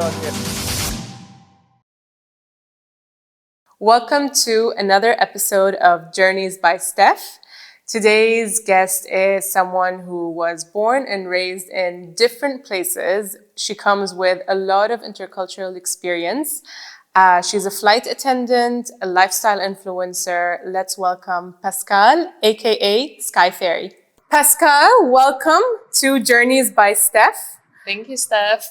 audio. Welcome to another episode of Journeys by Steph. Today's guest is someone who was born and raised in different places. She comes with a lot of intercultural experience. She's a flight attendant, a lifestyle influencer. Let's welcome Pascale, aka Sky Fairy. Pascale, welcome to Journeys by Steph. Thank you, Steph.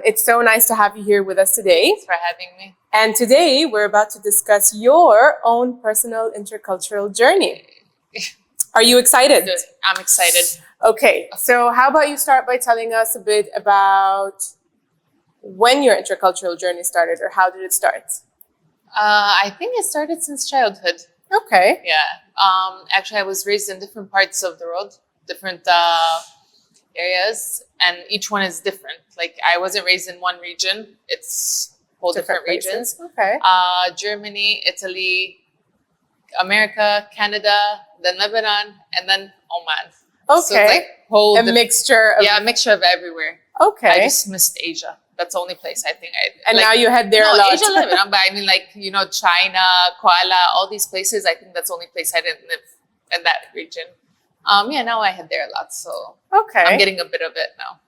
It's so nice to have you here with us today. Thanks for having me. And today we're about to discuss your own personal intercultural journey. Are you excited? Good. I'm excited. Okay, so how about you start by telling us a bit about when your intercultural journey started, or how did it start? I think it started since childhood. Okay. Yeah. Actually, I was raised in different parts of the world, different areas, and each one is different. Like, I wasn't raised in one region. It's whole different regions. Okay. Germany, Italy, America, Canada, then Lebanon, and then Oman. Okay. So it's like a mixture of... Yeah, a mixture of everywhere. Okay. I just missed Asia. That's the only place I think I... And like, now you head there a lot. Asia, Lebanon, but I mean, like, you know, China, Kuala, all these places, I think that's the only place I didn't live in that region. Yeah, now I head there a lot, so okay. I'm getting a bit of it now.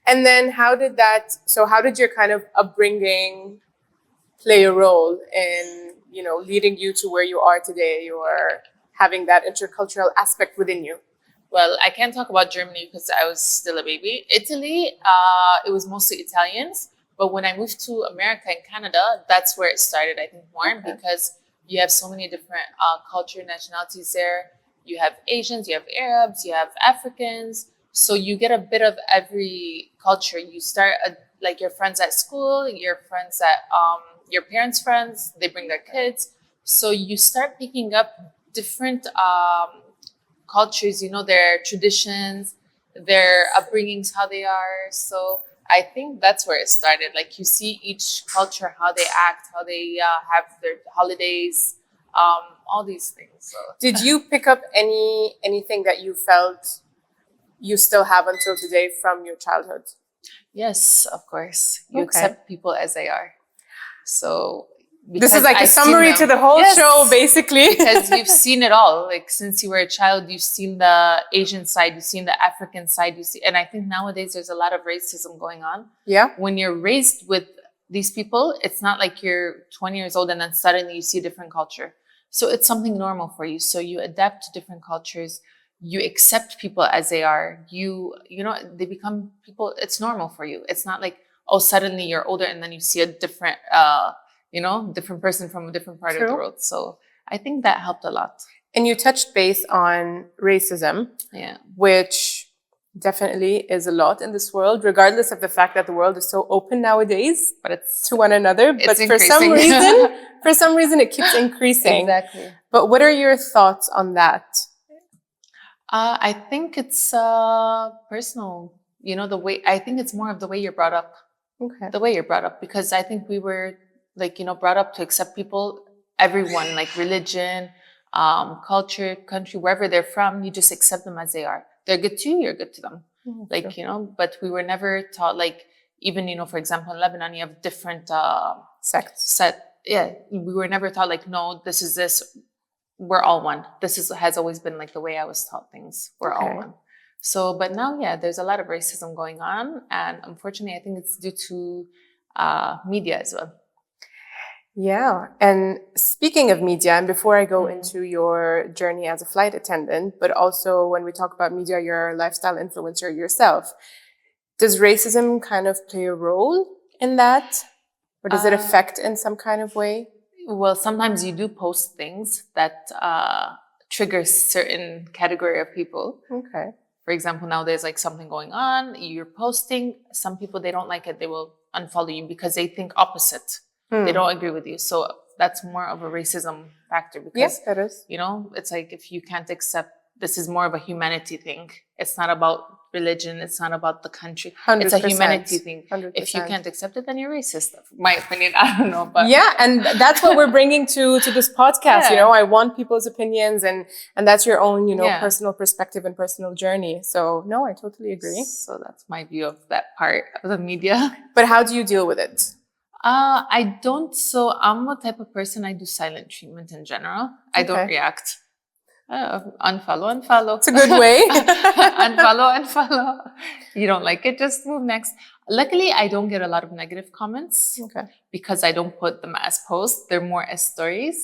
And then how did your kind of upbringing play a role in, you know, leading you to where you are today, or having that intercultural aspect within you? Well, I can't talk about Germany because I was still a baby. Italy, it was mostly Italians. But when I moved to America and Canada, that's where it started, I think, more, because you have so many different culture, nationalities there. You have Asians, you have Arabs, you have Africans. So you get a bit of every culture. You start like your friends at school, your friends at your parents' friends, they bring their kids. So you start picking up different cultures, you know, their traditions, their upbringings, how they are. So I think that's where it started. Like, you see each culture, how they act, how they have their holidays, all these things. So. Did you pick up anything that you felt you still have until today from your childhood? Yes, of course. You accept people as they are. So this is like a summary to the whole show, basically. Because you've seen it all. Like, since you were a child, you've seen the Asian side, you've seen the African side, and I think nowadays there's a lot of racism going on. Yeah. When you're raised with these people, it's not like you're 20 years old and then suddenly you see a different culture. So it's something normal for you. So you adapt to different cultures. You accept people as they are. You know, they become people. It's normal for you. It's not like, oh, suddenly you're older and then you see a different, different person from a different part of the world. So I think that helped a lot. And you touched base on racism, which definitely is a lot in this world, regardless of the fact that the world is so open nowadays, but it's to one another. But for some reason, it keeps increasing. Exactly. But what are your thoughts on that? I think it's personal. You know, I think it's more of the way you're brought up. Okay. The way you're brought up, because I think we were, like, you know, brought up to accept people, everyone, like religion, culture, country, wherever they're from, you just accept them as they are. They're good to you, you're good to them. Like, you know, but we were never taught, like, even, you know, for example, in Lebanon, you have different sects. We were never taught, like, no, this is this. We're all one. Has always been like the way I was taught things. We're all one. So, but now, there's a lot of racism going on. And unfortunately, I think it's due to media as well. Yeah. And speaking of media, and before I go into your journey as a flight attendant, but also when we talk about media, you're a lifestyle influencer yourself. Does racism kind of play a role in that? Or does it affect in some kind of way? Well, sometimes you do post things that trigger certain category of people. Okay. For example, now there's like something going on, you're posting, some people, they don't like it, they will unfollow you because they think opposite. They don't agree with you. So that's more of a racism factor because, that is. You know, it's like if you can't accept this is more of a humanity thing. It's not about religion. It's not about the country. 100%. It's a humanity thing. 100%. If you can't accept it, then you're racist. My opinion, I don't know, but yeah, and that's what we're bringing to this podcast. Yeah. I want people's opinions, and that's your own, Yeah. personal perspective and personal journey. So no, I totally agree. So that's my view of that part of the media. But how do you deal with it? I don't. So I'm a type of person, I do silent treatment in general. I don't Okay. react. Unfollow. It's a good way. unfollow. You don't like it, just move next. Luckily, I don't get a lot of negative comments Okay. because I don't put them as posts. They're more as stories.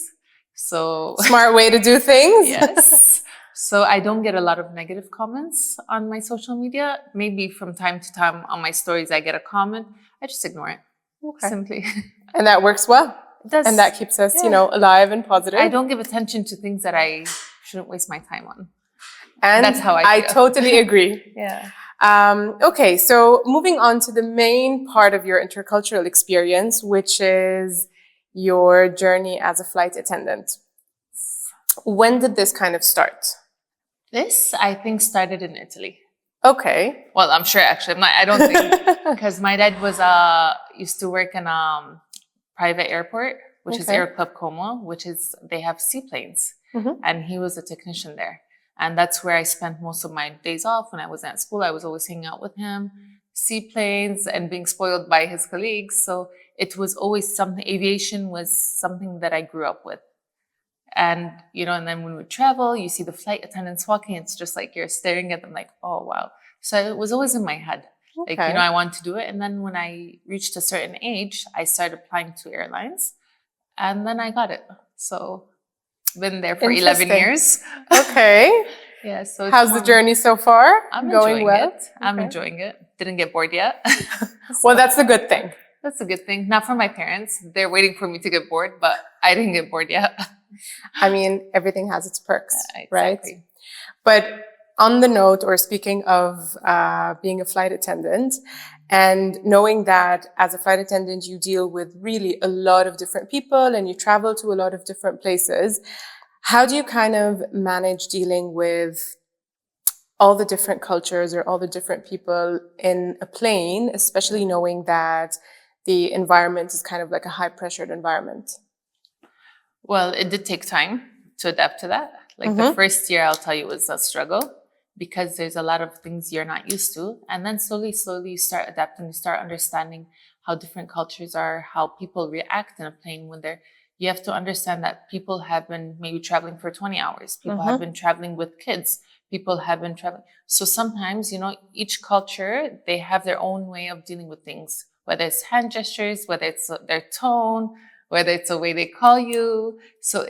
So Smart way to do things. yes. So I don't get a lot of negative comments on my social media. Maybe from time to time on my stories, I get a comment. I just ignore it. Okay. Simply. And that works well. It does. And that keeps us, Yeah. alive and positive. I don't give attention to things that I shouldn't waste my time on. And that's how I feel. totally agree. Yeah. Okay, so moving on to the main part of your intercultural experience, which is your journey as a flight attendant. When did this kind of start? This, I think, started in Italy. Okay. Well, I'm sure actually. I don't think, because my dad was used to work in private airport, which is Okay. Air Club Como, which is, they have seaplanes. Mhm. And he was a technician there. And that's where I spent most of my days off when I was at school. I was always hanging out with him, seaplanes, and being spoiled by his colleagues. So it was always something, aviation was something that I grew up with. And, and then when we travel, you see the flight attendants walking. It's just like you're staring at them like, oh, wow. So it was always in my head. Okay. Like, I want to do it. And then when I reached a certain age, I started applying to airlines. And then I got it. So been there for 11 years. Okay. Yeah. So how's the journey so far? I'm going enjoying well? it. I'm enjoying it. Didn't get bored yet. Well, that's the good thing. That's a good thing. Not for my parents. They're waiting for me to get bored, but I didn't get bored yet. I mean, everything has its perks, Exactly. right? But on the note, or speaking of being a flight attendant, and knowing that as a flight attendant, you deal with really a lot of different people and you travel to a lot of different places, how do you kind of manage dealing with all the different cultures or all the different people in a plane, especially knowing that the environment is kind of like a high-pressured environment? Well, it did take time to adapt to that. Like the first year, I'll tell you, was a struggle because there's a lot of things you're not used to. And then slowly, you start adapting, you start understanding how different cultures are, how people react in a plane when you have to understand that people have been maybe traveling for 20 hours. People have been traveling with kids. People have been traveling. So sometimes, each culture, they have their own way of dealing with things, whether it's hand gestures, whether it's their tone, whether it's the way they call you. So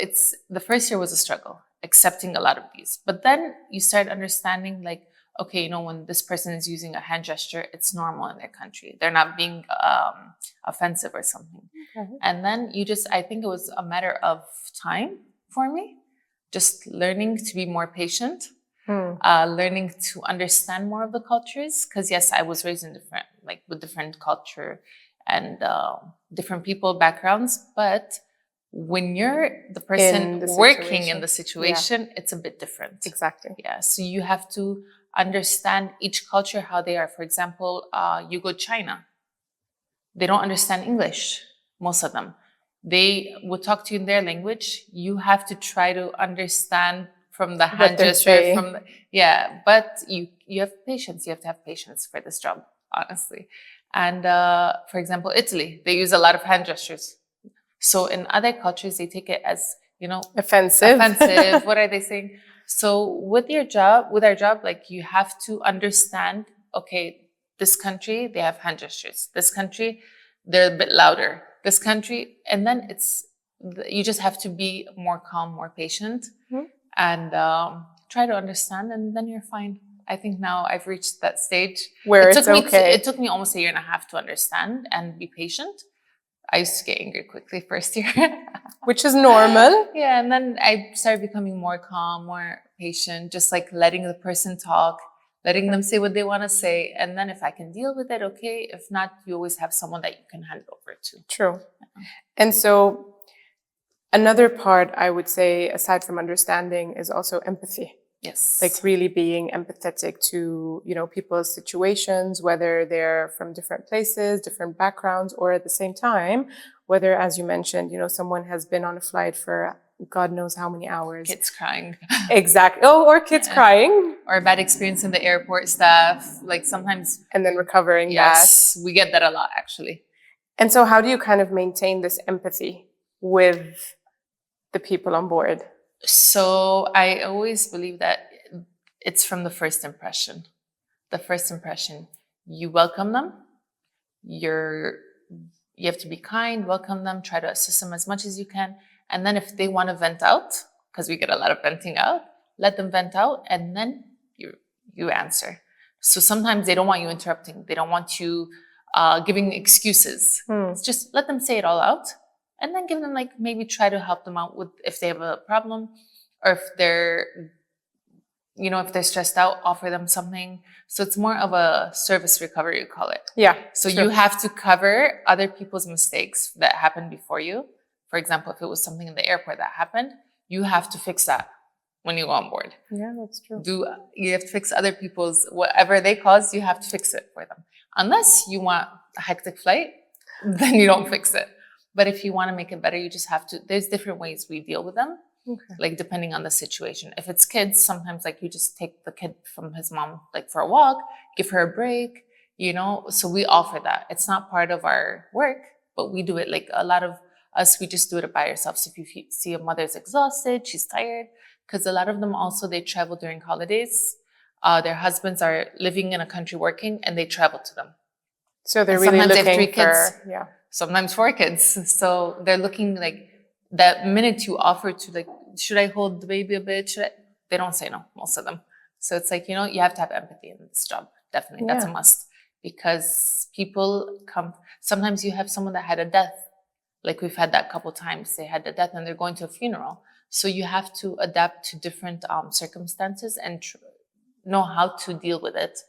the first year was a struggle, accepting a lot of these. But then you start understanding like, okay, when this person is using a hand gesture, it's normal in their country. They're not being offensive or something. Okay. And then I think it was a matter of time for me, just learning to be more patient, learning to understand more of the cultures. Because yes, I was raised in with different culture and different people, backgrounds. But when you're the person working in the situation, it's a bit different. Exactly. Yeah. So you have to understand each culture, how they are. For example, you go to China. They don't understand English, most of them. They would talk to you in their language. You have to try to understand from the hand gesture. But you have patience. You have to have patience for this job, honestly. And for example, Italy, they use a lot of hand gestures. So in other cultures, they take it as, offensive. What are they saying? So with our job, like you have to understand, okay, this country, they have hand gestures. This country, they're a bit louder. This country, and then you just have to be more calm, more patient, and try to understand, and then you're fine. I think now I've reached that stage where it's okay. It took me almost a year and a half to understand and be patient. I used to get angry quickly first year. Which is normal. Yeah, and then I started becoming more calm, more patient, just like letting the person talk, letting them say what they want to say. And then if I can deal with it, okay. If not, you always have someone that you can hand it over to. True. And so another part I would say, aside from understanding, is also empathy. Yes. Like really being empathetic to, people's situations, whether they're from different places, different backgrounds, or at the same time, whether, as you mentioned, someone has been on a flight for God knows how many hours. Kids crying. Exactly. Oh, or kids crying. Or a bad experience in the airport staff. Like sometimes. And then recovering Yes, we get that a lot, actually. And so how do you kind of maintain this empathy with the people on board? So I always believe that it's from the first impression. The first impression, you welcome them. You have to be kind, welcome them, try to assist them as much as you can. And then if they want to vent out, because we get a lot of venting out, let them vent out, and then you answer. So sometimes they don't want you interrupting. They don't want you giving excuses. It's just let them say it all out, and then give them maybe try to help them out with if they have a problem, or if they're stressed out, offer them something. So it's more of a service recovery, you call it. Yeah. So you have to cover other people's mistakes that happened before you. For example, if it was something in the airport that happened, you have to fix that when you go on board. Yeah, that's true. You have to fix other people's, whatever they caused, you have to fix it for them. Unless you want a hectic flight, then you don't fix it. But if you want to make it better, you just have to, there's different ways we deal with them. Okay. Depending on the situation. If it's kids, sometimes you just take the kid from his mom, for a walk, give her a break, so we offer that. It's not part of our work, but we do it. A lot of us, we just do it by ourselves. If you see a mother's exhausted, she's tired, because a lot of them also, they travel during holidays. Their husbands are living in a country working, and they travel to them. So they're really looking they have 3 kids, yeah. Sometimes 4 kids. So they're looking that minute you offer to should I hold the baby a bit? They don't say no, most of them. So it's you have to have empathy in this job. Definitely. That's a must, because people come, sometimes you have someone that had a death. We've had that a couple times. They had a death and they're going to a funeral. So you have to adapt to different circumstances and know how to deal with it.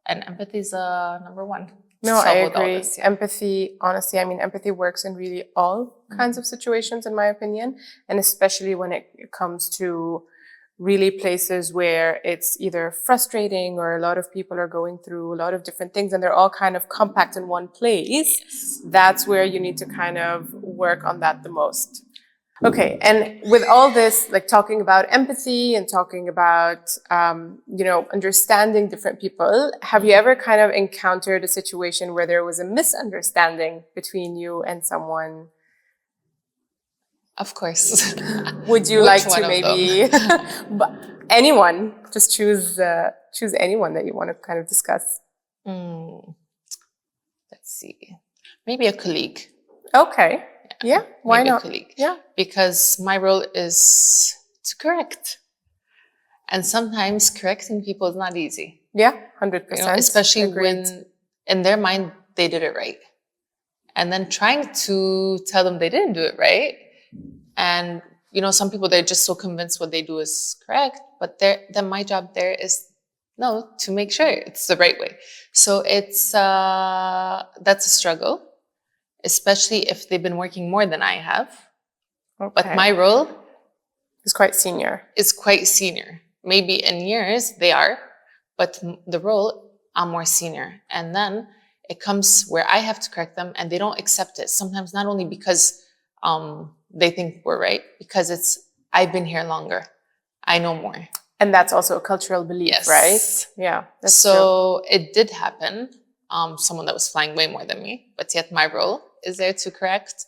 And empathy is number one. No, I agree. Empathy, honestly, empathy works in really all kinds of situations, in my opinion. And especially when it comes to really places where it's either frustrating or a lot of people are going through a lot of different things and they're all kind of compact in one place. Yes. That's where you need to kind of work on that the most. Okay, and with all this, talking about empathy and talking about, understanding different people, have you ever kind of encountered a situation where there was a misunderstanding between you and someone? Of course. Would you like to maybe, anyone, just choose anyone that you want to kind of discuss? Let's see. Maybe a colleague. Okay. Yeah, why not? Colleague. Yeah. Because my role is to correct. And sometimes correcting people is not easy. Yeah, 100%. Especially when in their mind they did it right. And then trying to tell them they didn't do it right. And, some people, they're just so convinced what they do is correct. But then my job there is, to make sure it's the right way. So it's, that's a struggle. Especially if they've been working more than I have. Okay. But my role is quite senior. Maybe in years they are, but the role, I'm more senior. And then it comes where I have to correct them and they don't accept it. Sometimes not only because they think we're right, because I've been here longer. I know more. And that's also a cultural belief, right? Yeah. That's so true. It did happen. Someone that was flying way more than me, but yet my role is there to correct.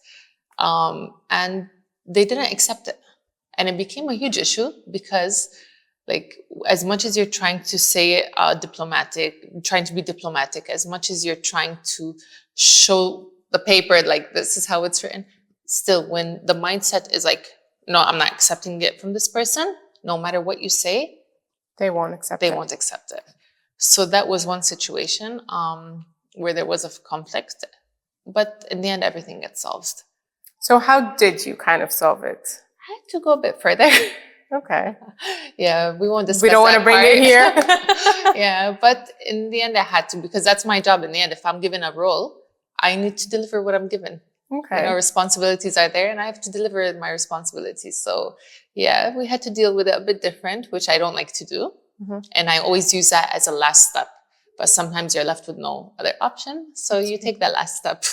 And they didn't accept it. And it became a huge issue because as much as you're trying to say trying to be diplomatic, as much as you're trying to show the paper, this is how it's written, still when the mindset is no, I'm not accepting it from this person, no matter what you say, they won't accept it. So that was one situation where there was a conflict. But in the end, everything gets solved. So how did you kind of solve it? I had to go a bit further. Okay. Yeah, we won't discuss We don't want to bring it here. Yeah, but in the end, I had to, because that's my job in the end. If I'm given a role, I need to deliver what I'm given. Okay. Responsibilities are there and I have to deliver my responsibilities. So yeah, we had to deal with it a bit different, which I don't like to do. And I always use that as a last step. But sometimes you're left with no other option. So you take that last step.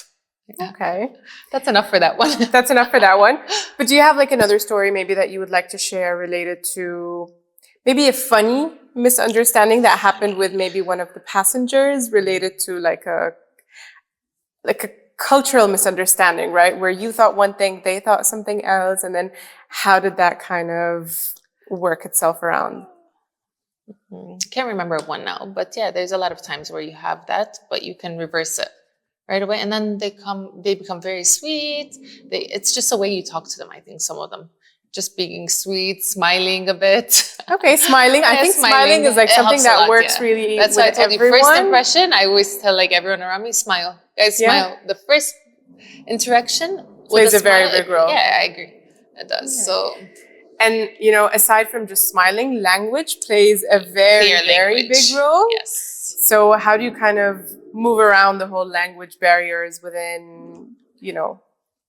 Yeah. Okay. That's enough for that one. That's enough for that one. But do you have like another story maybe that you would like to share related to maybe a funny misunderstanding that happened with maybe one of the passengers related to like a cultural misunderstanding, right? Where you thought one thing, they thought something else, and then how did that kind of work itself around? Can't remember one now, but yeah, there's a lot of times where you have that, but you can reverse it right away, and then they become very sweet. It's just a way you talk to them. I think some of them just being sweet, smiling a bit. Okay, smiling. I think smiling is like something that works really. That's with why I told everyone. you, first impression. I always tell like everyone around me, smile, guys, smile. The first interaction plays a smile, very big role. Yeah, I agree. It does. Okay. So. And, aside from just smiling, language plays a very big role. Yes. So how do you kind of move around the whole language barriers within,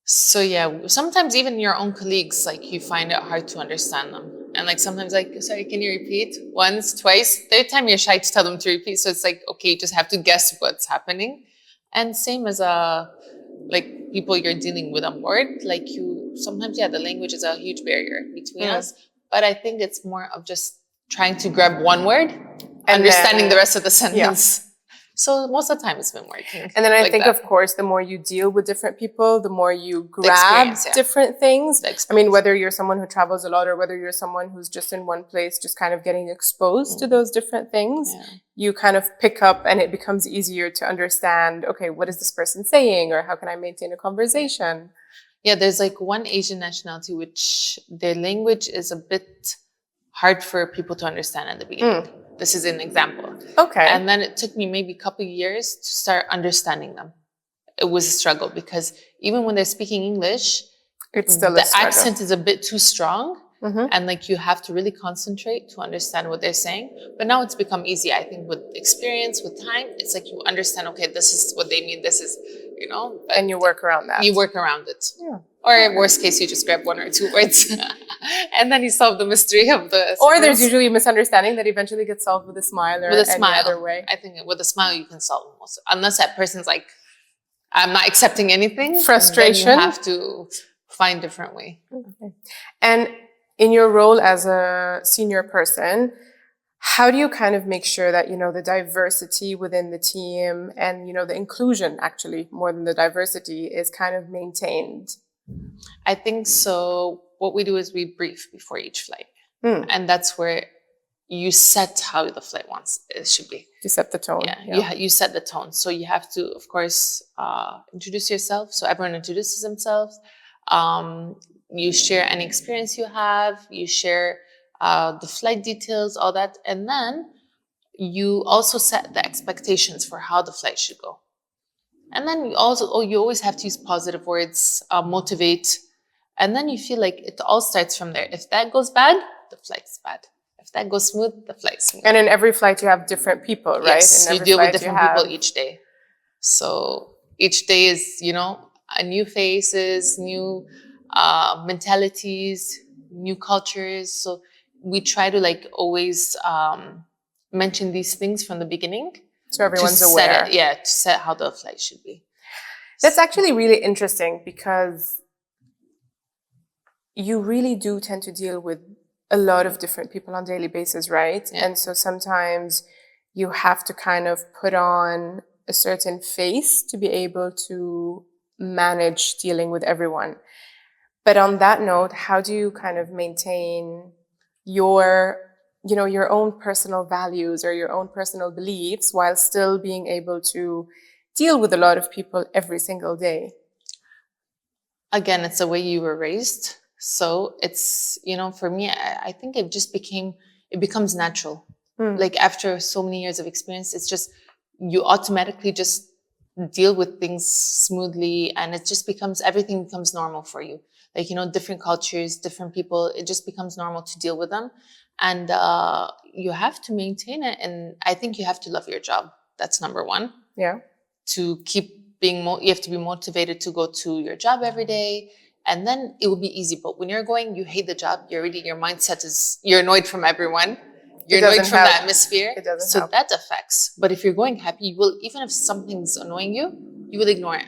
So yeah, sometimes even your own colleagues, like you find it hard to understand them. And like sometimes like, sorry, can you repeat? Once, twice, third time you're shy to tell them to repeat. So it's like, okay, you just have to guess what's happening. And same as like people you're dealing with on board, like sometimes, the language is a huge barrier between us. But I think it's more of just trying to grab one word, and understanding the rest of the sentence. Yeah. So most of the time it's been working. And then I think, of course, the more you deal with different people, the more you grab different things. I mean, whether you're someone who travels a lot or whether you're someone who's just in one place, just kind of getting exposed to those different things, you kind of pick up and it becomes easier to understand, okay, what is this person saying or how can I maintain a conversation? Yeah, there's like one Asian nationality which their language is a bit hard for people to understand at the beginning. This is an example. Okay. And then it took me maybe a couple of years to start understanding them. It was a struggle because even when they're speaking English, it's still the accent is a bit too strong. And like you have to really concentrate to understand what they're saying. But now it's become easy. I think with experience, with time, it's like you understand, okay, this is what they mean. This is, and you work around that. You work around it. Yeah. Or worst case, you just grab one or two words and then you solve the mystery of the sentence. Or there's usually a misunderstanding that eventually gets solved with a smile or any other way. I think with a smile you can solve most. Unless that person's like, I'm not accepting anything. Frustration. Then you have to find a different way. Okay. And in your role as a senior person, how do you kind of make sure that, the diversity within the team and, the inclusion actually more than the diversity is kind of maintained? I think so. What we do is we brief before each flight. And that's where you set how the flight it should be. You set the tone. Yeah. You set the tone. So you have to, of course, introduce yourself. So everyone introduces themselves. You share any experience you have. You share the flight details, all that. And then you also set the expectations for how the flight should go. And then you always have to use positive words, motivate. And then you feel like it all starts from there. If that goes bad, the flight's bad. If that goes smooth, the flight's smooth. And in every flight you have different people, right? Yes, you deal with different people each day. So each day is, new faces, new mentalities, new cultures. So we try to always mention these things from the beginning. So everyone's aware. To set how the flight should be. That's actually really interesting because you really do tend to deal with a lot of different people on a daily basis, right? Yeah. And so sometimes you have to kind of put on a certain face to be able to manage dealing with everyone. But on that note, how do you kind of maintain your own personal values or your own personal beliefs while still being able to deal with a lot of people every single day? Again, it's the way you were raised. So it's, for me, I think it becomes natural. Like after so many years of experience, it's just, you automatically just deal with things smoothly and everything becomes normal for you. Like, different cultures, different people, it just becomes normal to deal with them. And you have to maintain it. And I think you have to love your job. That's number one. Yeah. To keep you have to be motivated to go to your job every day, and then it will be easy. But when you're going, you hate the job. Your mindset is you're annoyed from everyone. You're annoyed from the atmosphere. It doesn't so help. that affects. But if you're going happy, you will, even if something's annoying you, you will ignore it.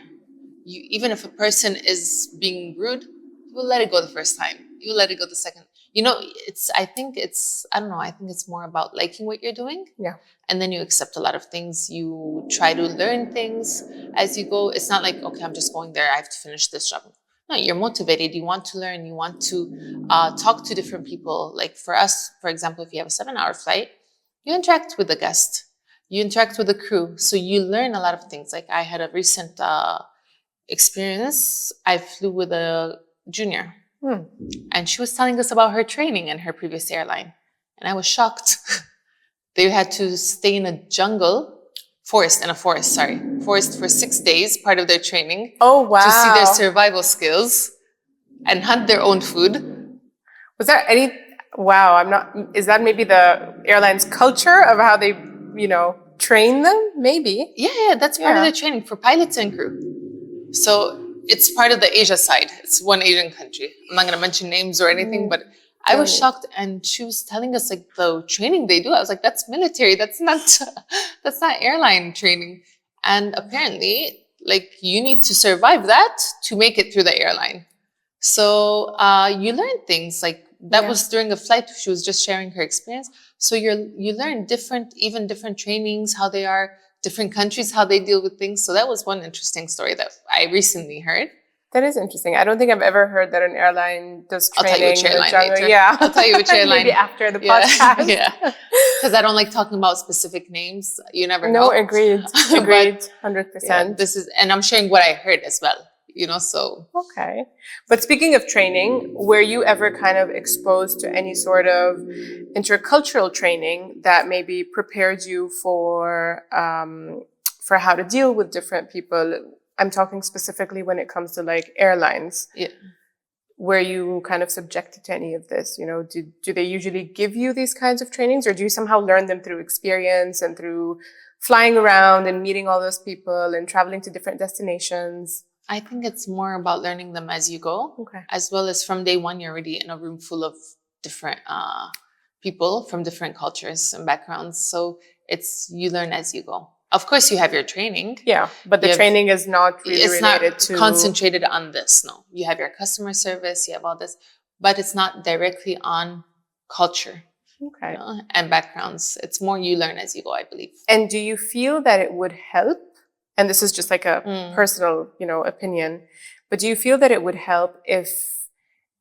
Even if a person is being rude, you will let it go the first time. You will let it go the second. I think it's more about liking what you're doing. Yeah. And then you accept a lot of things. You try to learn things as you go. It's not like, okay, I'm just going there, I have to finish this job. No, you're motivated. You want to learn. You want to talk to different people. Like for us, for example, if you have a 7-hour flight, you interact with the guest. You interact with the crew. So you learn a lot of things. Like I had a recent experience. I flew with a junior. And she was telling us about her training in her previous airline. And I was shocked. They had to stay in a forest for 6 days, part of their training. Oh, wow. To see their survival skills and hunt their own food. Was there is that maybe the airline's culture of how they, train them? Maybe. Yeah, that's part of their training for pilots and crew. So it's part of the Asia side. It's one Asian country. I'm not going to mention names or anything, but I was shocked. And she was telling us like the training they do. I was like, that's military. That's not airline training. And apparently, like you need to survive that to make it through the airline. So you learn things like that was during a flight. She was just sharing her experience. So you learn different trainings, how they are, different countries, how they deal with things. So that was one interesting story that I recently heard. That is interesting. I don't think I've ever heard that an airline does training. I'll tell you which airline later. Yeah. I'll tell you which airline. Maybe after the podcast. Yeah. Because I don't like talking about specific names. You never know. No, agreed. 100%. Yeah, and I'm sharing what I heard as well. So. Okay. But speaking of training, were you ever kind of exposed to any sort of intercultural training that maybe prepared you for how to deal with different people? I'm talking specifically when it comes to like airlines. Yeah. Were you kind of subjected to any of this? Do they usually give you these kinds of trainings, or do you somehow learn them through experience and through flying around and meeting all those people and traveling to different destinations? I think it's more about learning them as you go. Okay. As well as from day one, you're already in a room full of different people from different cultures and backgrounds. So you learn as you go. Of course, you have your training. Yeah, but the training is not really related to... concentrated on this, no. You have your customer service, you have all this, but it's not directly on culture. Okay. And backgrounds. It's more you learn as you go, I believe. And do you feel that it would help? And this is just like a personal, opinion, but do you feel that it would help if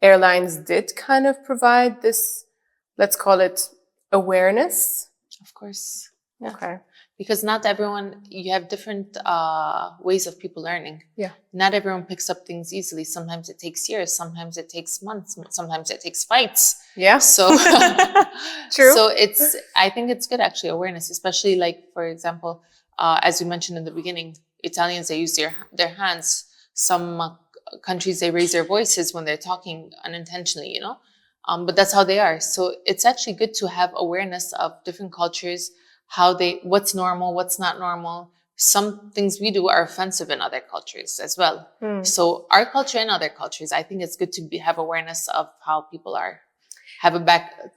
airlines did kind of provide this, let's call it awareness? Of course. Yeah. Okay. Because not everyone, you have different ways of people learning. Yeah. Not everyone picks up things easily. Sometimes it takes years. Sometimes it takes months. Sometimes it takes fights. Yeah. So true. So I think it's good actually, awareness, especially like, for example, as we mentioned in the beginning, Italians, they use their hands. Some countries, they raise their voices when they're talking unintentionally, but that's how they are. So it's actually good to have awareness of different cultures, what's normal, what's not normal. Some things we do are offensive in other cultures as well. So our culture and other cultures, I think it's good to have awareness of how people are. Have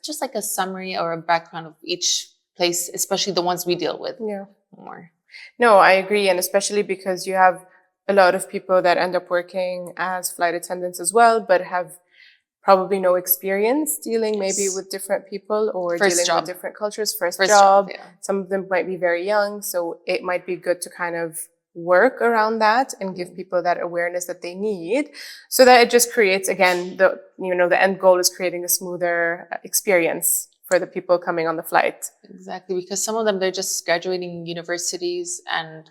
just like a summary or a background of each place, especially the ones we deal with. Yeah. More. No, I agree. And especially because you have a lot of people that end up working as flight attendants as well, but have probably no experience dealing maybe with different people or dealing with different cultures. First job. Yeah. Some of them might be very young. So it might be good to kind of work around that and give people that awareness that they need, so that it just creates, again, the end goal is creating a smoother experience for the people coming on the flight. Exactly, because some of them, they're just graduating universities and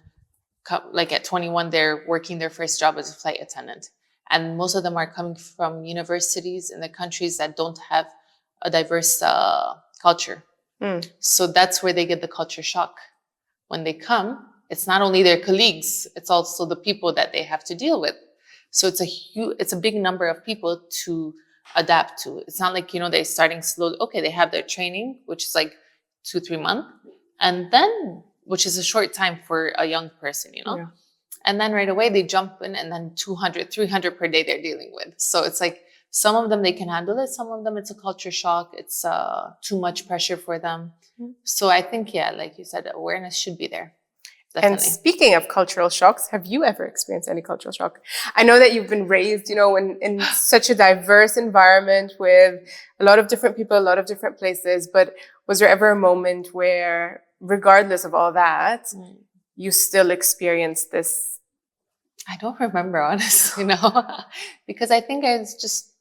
like at 21, they're working their first job as a flight attendant. And most of them are coming from universities in the countries that don't have a diverse culture. So that's where they get the culture shock. When they come, it's not only their colleagues, it's also the people that they have to deal with. So it's a big number of people to adapt to. It's not like, they're starting slowly. Okay, they have their training, which is like 2-3 months, and then, which is a short time for a young person, Yeah. And then right away they jump in, and then 200, 300 per day they're dealing with. So it's like some of them they can handle it. Some of them it's a culture shock. It's too much pressure for them. So I think, yeah, like you said, awareness should be there. Definitely. And speaking of cultural shocks, have you ever experienced any cultural shock? I know that you've been raised, in such a diverse environment with a lot of different people, a lot of different places. But was there ever a moment where, regardless of all that, you still experienced this? I don't remember, honestly, because I think it's just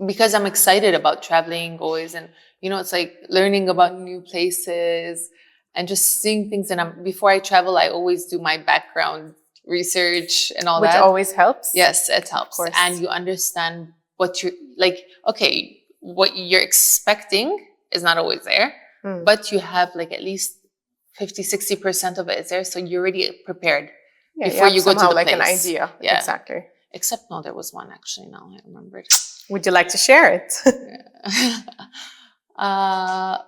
because I'm excited about traveling always, and it's like learning about new places and just seeing things. And before I travel, I always do my background research and all Which that. always helps. Yes, it helps, and you understand what you're like. Okay, what you're expecting is not always there, but you have like at least 50-60% of it is there, so you're already prepared. Yeah, before you go to the like place. An idea. Yeah. Exactly. Except no, there was one actually. Now I remembered. Would you like to share it?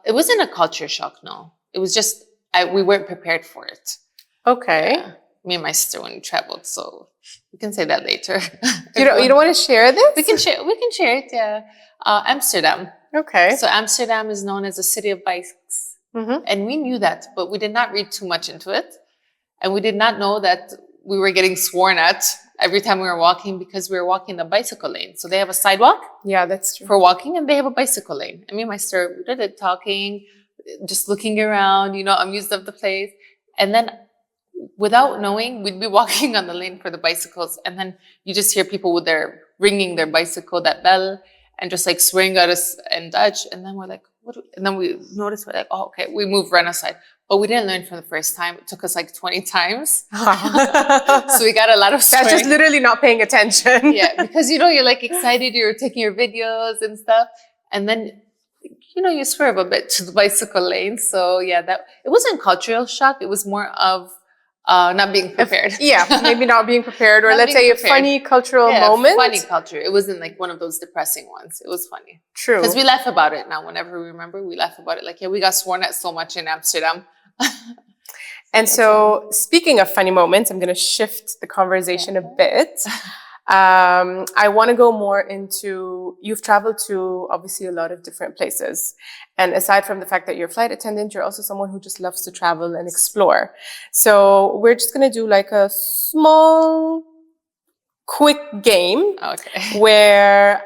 It wasn't a culture shock. No, it was just we weren't prepared for it. Okay. Yeah. Me and my sister when we traveled, so we can say that later. You don't want to share this? We can share it. Yeah. Amsterdam. Okay. So Amsterdam is known as a city of bikes, and we knew that, but we did not read too much into it. And we did not know that we were getting sworn at every time we were walking, because we were walking the bicycle lane. So they have a sidewalk. Yeah, that's true. For walking, and they have a bicycle lane. And me and my sister, we did it talking, just looking around, amused of the place. And then without knowing, we'd be walking on the lane for the bicycles. And then you just hear people with ringing their bicycle, that bell, and just like swearing at us in Dutch. And then we're like, and then we noticed, we're like, oh, okay, we move, run aside. But we didn't learn from the first time. It took us like 20 times. So we got a lot of swearing. That's just literally not paying attention. Yeah, because, you're like excited. You're taking your videos and stuff. And then, you swerve a bit to the bicycle lane. So yeah, it wasn't cultural shock. It was more of not being prepared. Maybe not being prepared, or let's say a funny cultural moment. Funny culture. It wasn't like one of those depressing ones. It was funny. True. Because we laugh about it now. Whenever we remember, we laugh about it. Like, yeah, we got sworn at so much in Amsterdam. And so, speaking of funny moments, I'm going to shift the conversation a bit. I want to go more into, you've traveled to obviously a lot of different places. And aside from the fact that you're a flight attendant, you're also someone who just loves to travel and explore. So we're just going to do like a small, quick game. Okay. Where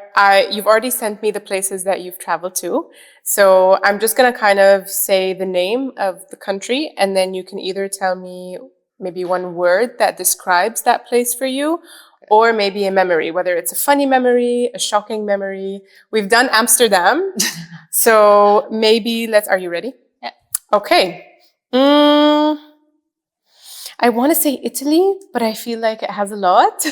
you've already sent me the places that you've traveled to. So I'm just going to kind of say the name of the country, and then you can either tell me maybe one word that describes that place for you, or maybe a memory, whether it's a funny memory, a shocking memory. We've done Amsterdam. So maybe are you ready? Yeah. Okay. I want to say Italy, but I feel like it has a lot.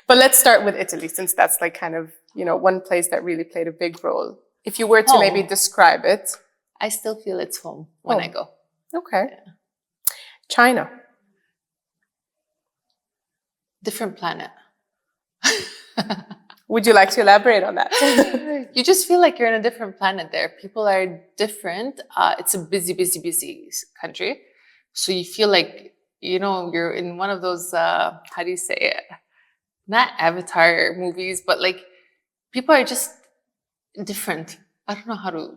But let's start with Italy, since that's like kind of, one place that really played a big role. If you were to maybe describe it. I still feel it's home when I go. Okay. Yeah. China. Different planet. Would you like to elaborate on that? You just feel like you're in a different planet there. People are different. It's a busy, busy, busy country. So you feel like, you're in one of those, how do you say it? Not Avatar movies, but like people are just different. I don't know how to,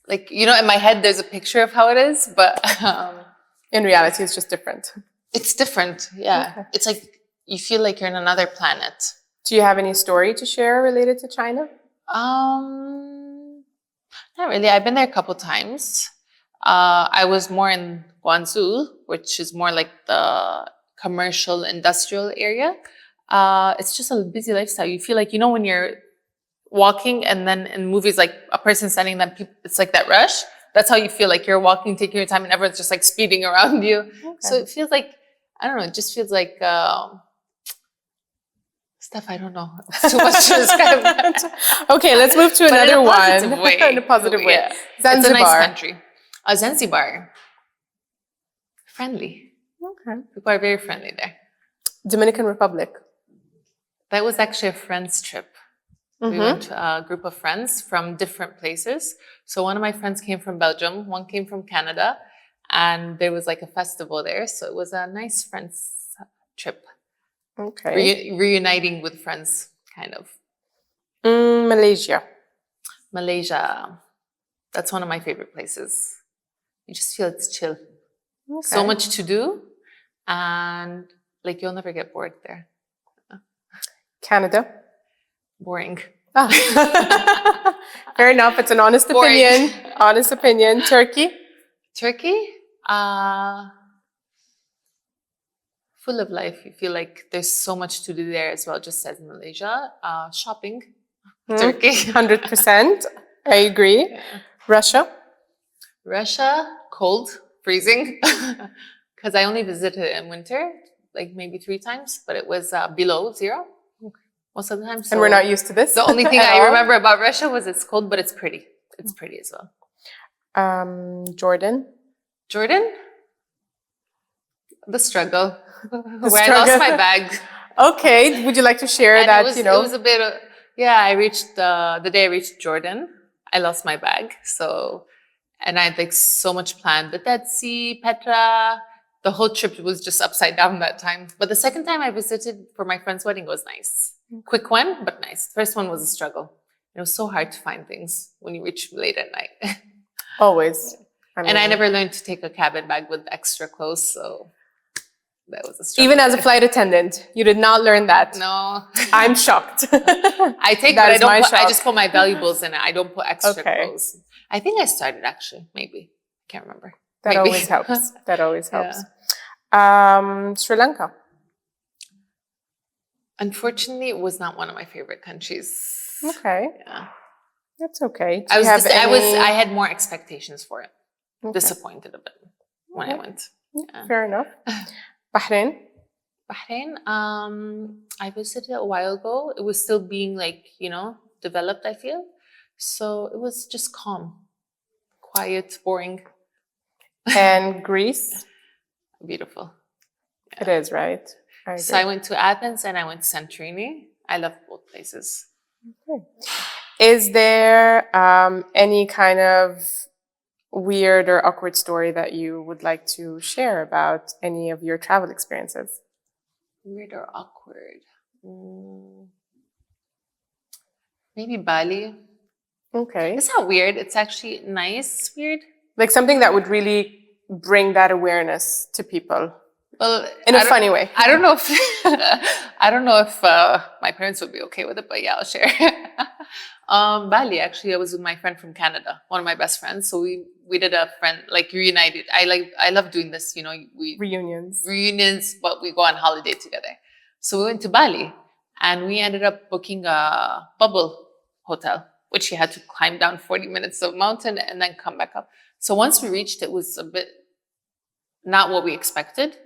like, in my head, there's a picture of how it is, but in reality, it's just different. It's different. Yeah. Okay. It's like you feel like you're in another planet. Do you have any story to share related to China? Not really. I've been there a couple times. I was more in Guangzhou, which is more like the commercial industrial area. It's just a busy lifestyle. You feel like, when you're walking and then in movies, like a person standing, it's like that rush. That's how you feel like you're walking, taking your time, and everyone's just like speeding around you. Okay. So it feels like, I don't know, it just feels like, Steph, I don't know. It's too much to describe that. Okay, let's move to another one. In a positive way. Yeah. Zanzibar. It's a nice country. Zanzibar. Friendly. Okay. People are very friendly there. Dominican Republic. That was actually a friend's trip. Mm-hmm. We went to a group of friends from different places. So one of my friends came from Belgium, one came from Canada, and there was like a festival there. So it was a nice friends trip. Okay. Reuniting with friends, kind of. Malaysia. Malaysia. That's one of my favorite places. You just feel it's chill. Okay. So much to do, and like you'll never get bored there. Canada. Boring. Ah. Fair enough. It's an honest Boring. opinion. Honest opinion. Turkey. Turkey, full of life. You feel like there's so much to do there as well, just as Malaysia. Shopping. Turkey. 100%. I agree. Yeah. Russia. Russia, cold, freezing. Because I only visited in winter, like maybe 3 times, but it was below 0 most of the time. So And we're not used to this. the only thing at I all. remember about Russia was it's cold, but it's pretty. It's pretty as well. Jordan. Jordan, the struggle. Where I struggle. lost my bag. Okay. Would you like to share And that, it was a bit of, I reached, the day I reached Jordan, I lost my bag. So, and I had like so much planned. The Dead Sea, Petra, the whole trip was just upside down that time. But the second time I visited for my friend's wedding was nice. Quick one, but nice. First one was a struggle. It was so hard to find things when you reach late at night. Always. And I never learned to take a cabin bag with extra clothes, so that was a struggle. Even as a flight attendant, you did not learn that. No. I'm shocked. I take That but is I my don't put, I shock. just put my valuables in it. I don't put extra Okay. clothes. I think I started actually, maybe. I can't remember. That Maybe. always helps. That always Yeah. helps. Sri Lanka. Unfortunately, it was not one of my favorite countries. Okay. Yeah. That's okay. Do I you was have just, any... I had more expectations for it. Okay. Disappointed a bit when I Okay. went. Yeah. Fair enough. Bahrain. Bahrain, I visited a while ago. It was still being like, developed, I feel. So it was just calm, quiet, boring. And Greece. Beautiful. Yeah. It is, right? I agree. So I went to Athens and I went to Santorini. I love both places. Okay. Is there any kind of weird or awkward story that you would like to share about any of your travel experiences? Weird or awkward? Maybe Bali. Okay. It's not weird. It's actually nice, weird. Like something that would really bring that awareness to people. Well, in a funny way. I don't know if my parents would be okay with it, but yeah, I'll share. Bali, actually, I was with my friend from Canada, one of my best friends. So we did a friend like reunited. I love doing this. We reunions, but we go on holiday together. So we went to Bali, and we ended up booking a bubble hotel, which you had to climb down 40 minutes of mountain and then come back up. So once we reached, it was a bit not what we expected.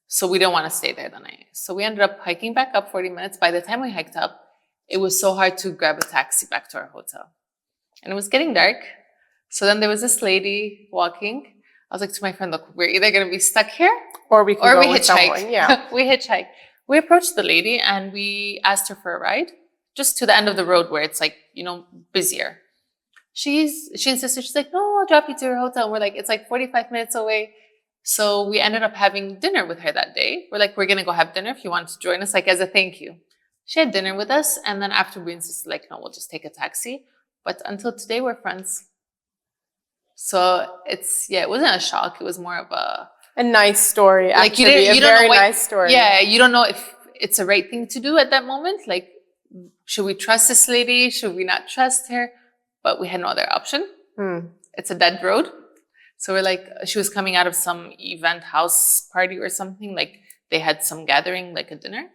So we didn't want to stay there the night. So we ended up hiking back up 40 minutes. By the time we hiked up, it was so hard to grab a taxi back to our hotel. And it was getting dark. So then there was this lady walking. I was like to my friend, look, we're either going to be stuck here or we can go with hitchhike. Someone. Yeah. We hitchhike. We approached the lady and we asked her for a ride just to the end of the road where it's like, busier. She insisted. She's like, no, I'll drop you to your hotel. And we're like, it's like 45 minutes away. So we ended up having dinner with her that day. We're like, we're going to go have dinner if you want to join us, like as a thank you. She had dinner with us. And then after we insisted, like, no, we'll just take a taxi. But until today, we're friends. So it wasn't a shock. It was more of a nice story. Like actually, a very nice story. Yeah, you don't know if it's a right thing to do at that moment. Like, should we trust this lady? Should we not trust her? But we had no other option. It's a dead road. So we're like, she was coming out of some event house party or something. Like they had some gathering, like a dinner.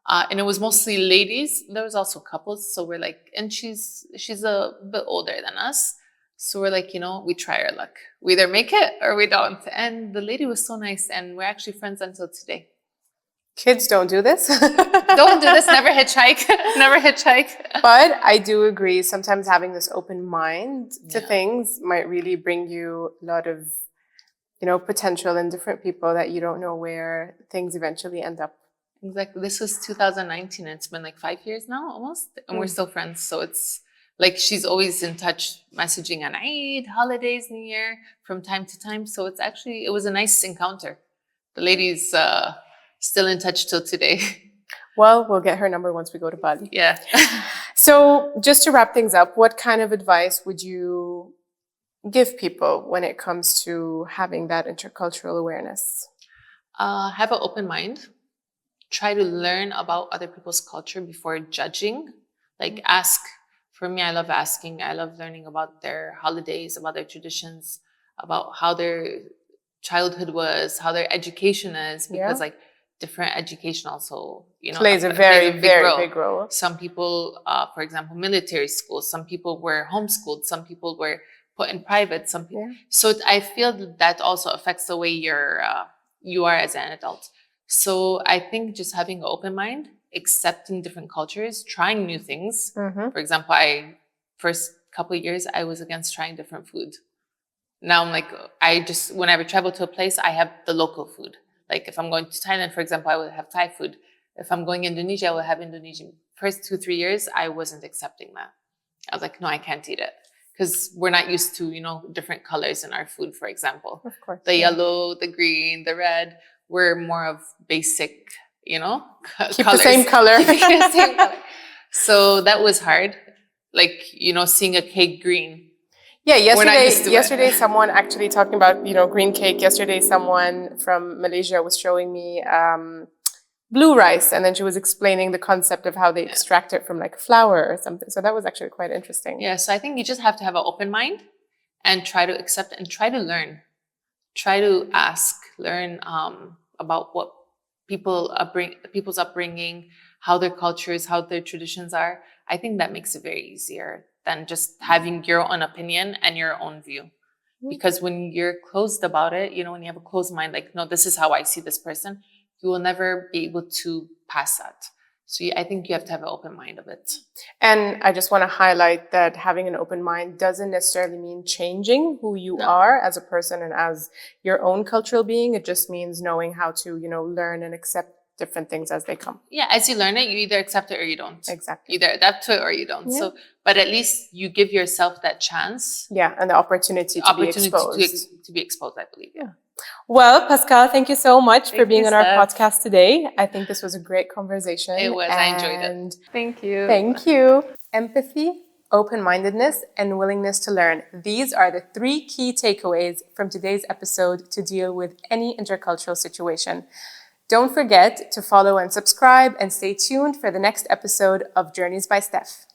And it was mostly ladies. There was also couples. So we're like, and she's a bit older than us. So we're like, we try our luck. We either make it or we don't. And the lady was so nice. And we're actually friends until today. Kids don't do this. Don't do this. Never hitchhike. Never hitchhike. But I do agree. Sometimes having this open mind to things might really bring you a lot of, potential in different people that you don't know where things eventually end up. Exactly. This was 2019. It's been like 5 years now, almost, and we're still friends. So it's Like she's always in touch, messaging on Eid, holidays, New Year, from time to time. So it was a nice encounter. The lady's still in touch till today. Well, we'll get her number once we go to Bali. Yeah. So just to wrap things up, what kind of advice would you give people when it comes to having that intercultural awareness? Have an open mind. Try to learn about other people's culture before judging. Like ask. For me, I love asking. I love learning about their holidays, about their traditions, about how their childhood was, how their education is, because like different education also, plays a very big role. Some people, for example, military schools, some people were homeschooled, some people were put in private, some people. So I feel that also affects the way you are as an adult. So I think just having an open mind, accepting different cultures, trying new things. For example, first couple of years, I was against trying different food. Now I'm like, whenever I travel to a place, I have the local food. Like if I'm going to Thailand, for example, I would have Thai food. If I'm going to Indonesia, I would have Indonesian. First 2-3 years, I wasn't accepting that. I was like, no, I can't eat it. Because we're not used to, different colors in our food, for example. Of course. The yellow, the green, the red. We're more of basic, Keep colors. the same color. So that was hard. Like, seeing a cake green. Yeah, yesterday someone actually talking about, green cake. Yesterday, someone from Malaysia was showing me blue rice, and then she was explaining the concept of how they extract it from like flour or something. So that was actually quite interesting. Yeah, so I think you just have to have an open mind and try to accept and try to learn. Try to ask, learn about what people's upbringing, how their cultures, how their traditions are. I think that makes it very easier than just having your own opinion and your own view. Because when you're closed about it, when you have a closed mind, like, no, this is how I see this person, you will never be able to pass that. So I think you have to have an open mind of it. And I just want to highlight that having an open mind doesn't necessarily mean changing who you are as a person and as your own cultural being. It just means knowing how to, learn and accept different things as they come. Yeah, as you learn it, you either accept it or you don't. Exactly. Either adapt to it or you don't. Yeah. So, but at least you give yourself that chance. Yeah, and the opportunity to be exposed. To be exposed, I believe. Yeah. Well, Pascale, thank you so much for being on our podcast today. I think this was a great conversation. It was. I enjoyed it. Thank you. Thank you. Empathy, open-mindedness, and willingness to learn. These are the 3 key takeaways from today's episode to deal with any intercultural situation. Don't forget to follow and subscribe, and stay tuned for the next episode of Journeys by Steph.